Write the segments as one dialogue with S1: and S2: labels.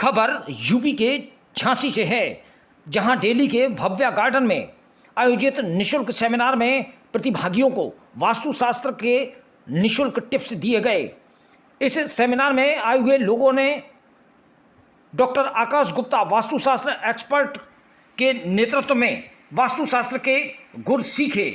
S1: खबर यूपी के झांसी से है, जहां दिल्ली के भव्य गार्डन में आयोजित निशुल्क सेमिनार में प्रतिभागियों को वास्तुशास्त्र के निशुल्क टिप्स दिए गए। इस सेमिनार में आए हुए लोगों ने डॉक्टर आकाश गुप्ता वास्तुशास्त्र एक्सपर्ट के नेतृत्व में वास्तुशास्त्र के गुर सीखे।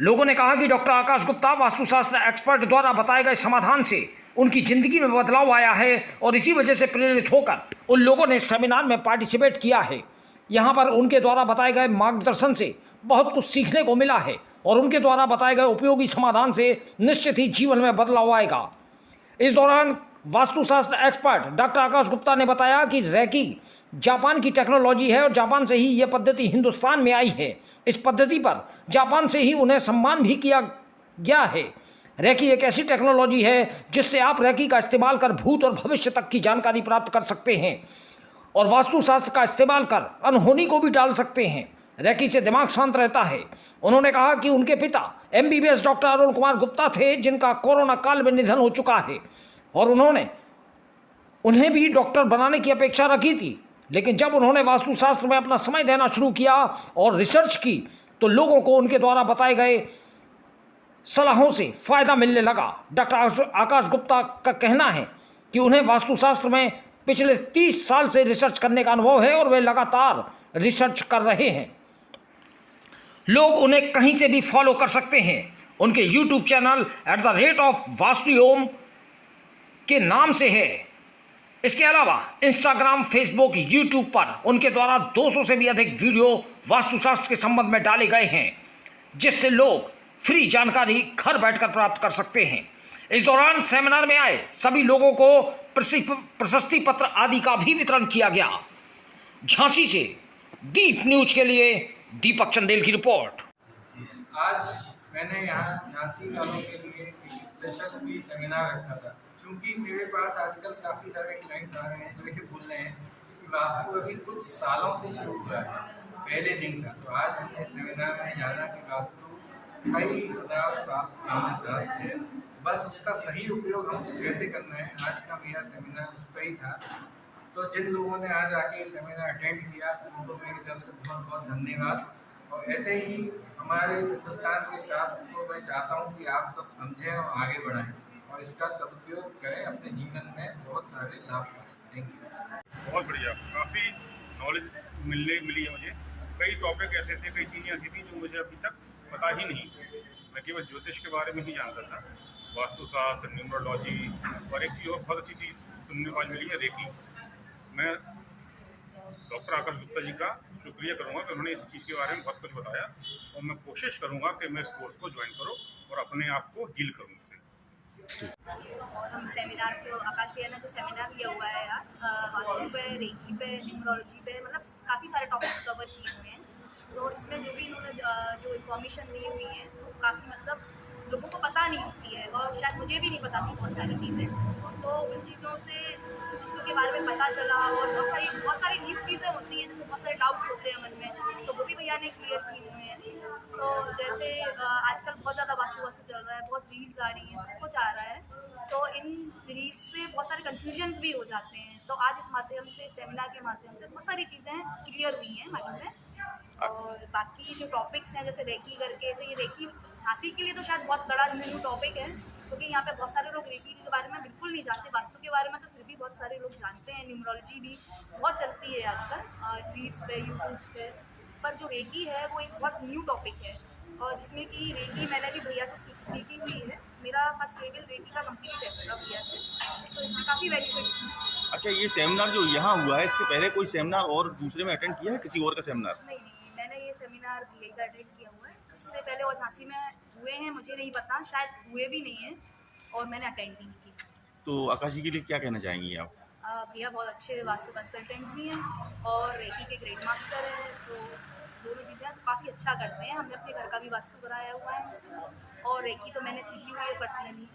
S1: लोगों ने कहा कि डॉक्टर आकाश गुप्ता वास्तुशास्त्र एक्सपर्ट द्वारा बताए गए समाधान से उनकी ज़िंदगी में बदलाव आया है और इसी वजह से प्रेरित होकर उन लोगों ने सेमिनार में पार्टिसिपेट किया है। यहाँ पर उनके द्वारा बताए गए मार्गदर्शन से बहुत कुछ सीखने को मिला है और उनके द्वारा बताए गए उपयोगी समाधान से निश्चित ही जीवन में बदलाव आएगा। इस दौरान वास्तुशास्त्र एक्सपर्ट डॉक्टर आकाश गुप्ता ने बताया कि रैकी जापान की टेक्नोलॉजी है और जापान से ही यह पद्धति हिंदुस्तान में आई है। इस पद्धति पर जापान से ही उन्हें सम्मान भी किया गया है। रैकी एक ऐसी टेक्नोलॉजी है जिससे आप रैकी का इस्तेमाल कर भूत और भविष्य तक की जानकारी प्राप्त कर सकते हैं और वास्तुशास्त्र का इस्तेमाल कर अनहोनी को भी टाल सकते हैं। रैकी से दिमाग शांत रहता है। उन्होंने कहा कि उनके पिता MBBS डॉक्टर अरुण कुमार गुप्ता थे, जिनका कोरोना काल में निधन हो चुका है और उन्हें भी डॉक्टर बनाने की अपेक्षा रखी थी, लेकिन जब उन्होंने वास्तुशास्त्र में अपना समय देना शुरू किया और रिसर्च की तो लोगों को उनके द्वारा बताए गए सलाहों से फ़ायदा मिलने लगा। डॉक्टर आकाश गुप्ता का कहना है कि उन्हें वास्तुशास्त्र में पिछले 30 साल से रिसर्च करने का अनुभव है और वे लगातार रिसर्च कर रहे हैं। लोग उन्हें कहीं से भी फॉलो कर सकते हैं। उनके YouTube चैनल @वास्तुओम के नाम से है। इसके अलावा इंस्टाग्राम, फेसबुक, यूट्यूब पर उनके द्वारा 200 से भी अधिक वीडियो वास्तुशास्त्र के संबंध में डाले गए हैं, जिससे लोग फ्री जानकारी घर बैठकर प्राप्त कर सकते हैं। इस दौरान सेमिनार में आए सभी लोगों को प्रशस्ति पत्र आदि का भी वितरण किया गया। झांसी से दीप न्यूज के लिए दीपक चंदेल की रिपोर्ट।
S2: आज मैंने यहाँ झांसी वालों के लिए एक स्पेशल फ्री सेमिनार रखा था, क्योंकि मेरे पास आजकल काफ़ी सारे क्लाइंट्स आ रहे हैं जो ये बोल रहे हैं कि वास्तु अभी कुछ सालों से शुरू हुआ है, पहले दिन था। तो आज हमने सेमिनार में जाना कि वास्तु कई हजार साल पुराना शास्त्र है, बस उसका सही उपयोग हम कैसे करना है, आज का मेरा सेमिनार उस पर ही था। तो जिन लोगों ने आज आके सेमिनार अटेंड किया उनको मेरी तरफ से बहुत बहुत धन्यवाद। और ऐसे ही हमारे इस हिंदुस्तान के शास्त्र को मैं चाहता हूँ कि आप सब समझें और आगे बढ़ाएं और इसका सदुपयोग करें, अपने जीवन में बहुत सारे लाभ पाएं। Thank you.
S3: बहुत बढ़िया, काफ़ी नॉलेज मिली है मुझे। कई टॉपिक ऐसे थे, कई चीज़ें ऐसी थी जो मुझे अभी तक पता ही नहीं। मैं केवल ज्योतिष के बारे में ही जानता था, वास्तुशास्त्र, न्यूमरोलॉजी, और एक चीज़ और बहुत अच्छी चीज़ सुनने को आज मिली है, रेकी। मैं डॉक्टर आकाश गुप्ता जी का शुक्रिया करूंगा कि उन्होंने इस चीज़ के बारे में बहुत कुछ बताया और मैं कोशिश करूंगा कि मैं इस कोर्स को ज्वाइन करूं और अपने आप को हील करूं इससे।
S4: और हम सेमिनार जो आकाश भैया ने जो सेमिनार लिया हुआ है यार, वास्तु पे, रेकी पे, न्यूमरोलॉजी पे, मतलब काफ़ी सारे टॉपिक्स कवर किए हुए हैं। तो इसमें जो भी इन्होंने जो इन्फॉर्मेशन दी हुई है तो काफ़ी मतलब लोगों को पता नहीं होती है और शायद मुझे भी नहीं पता थी बहुत सारी चीज़ें। तो उन चीज़ों के बारे में पता चला और बहुत सारी न्यू चीज़ें होती हैं, जैसे बहुत सारे डाउट्स होते हैं मन में, तो वो भी भैया ने क्लियर किए हुए हैं। तो जैसे आजकल बहुत ज़्यादा वास्तु चल रहा है, बहुत रील्स आ रही हैं, सब कुछ आ रहा है, तो इन रील्स से बहुत सारे कन्फ्यूजन्स भी हो जाते हैं। तो आज इस माध्यम से, सेमिनार के माध्यम से बहुत सारी चीज़ें क्लियर हुई हैं माइंड में। और बाकी जो टॉपिक्स हैं जैसे रेकी करके, तो ये रेकी झांसी के लिए तो शायद बहुत बड़ा न्यू टॉपिक है, क्योंकि यहाँ पे बहुत सारे लोग रेकी के बारे में बिल्कुल नहीं जानते। वास्तु के बारे में तो फिर भी बहुत सारे लोग जानते हैं, न्यूमरोलॉजी भी बहुत चलती है आजकल रील्स पे, यूट्यूब्स पे, पर जो रेकी है वो एक बहुत न्यू टॉपिक है। और जिसमें कि रेकी मैंने भी भैया से सीखी हुई है, मेरा फर्स्ट लेवल रेकी का कंप्लीट है पूरा भैया से, तो इससे काफ़ी बेनिफिट्स हैं।
S5: अच्छा, ये सेमिनार जो यहाँ हुआ है, इसके पहले कोई सेमिनार और दूसरे में अटेंड किया है, किसी और का सेमिनार?
S4: नहीं, मैंने ये सेमिनार भैया का अटेंड किया हुआ है। इससे पहले और झांसी में हुए हैं, मुझे नहीं पता, शायद हुए भी नहीं हैं और मैंने अटेंड नहीं की। तो
S5: आकाश जी के लिए क्या कहना चाहेंगी आप?
S4: भैया बहुत अच्छे वास्तु कंसल्टेंट भी हैं और रेकी के ग्रेट मास्टर हैं, तो दोनों चीज़ें तो काफ़ी अच्छा करते हैं। हमने अपने घर का भी वास्तु कराया हुआ है इनसे, और रेकी तो मैंने सीखी हुई है पर्सनली।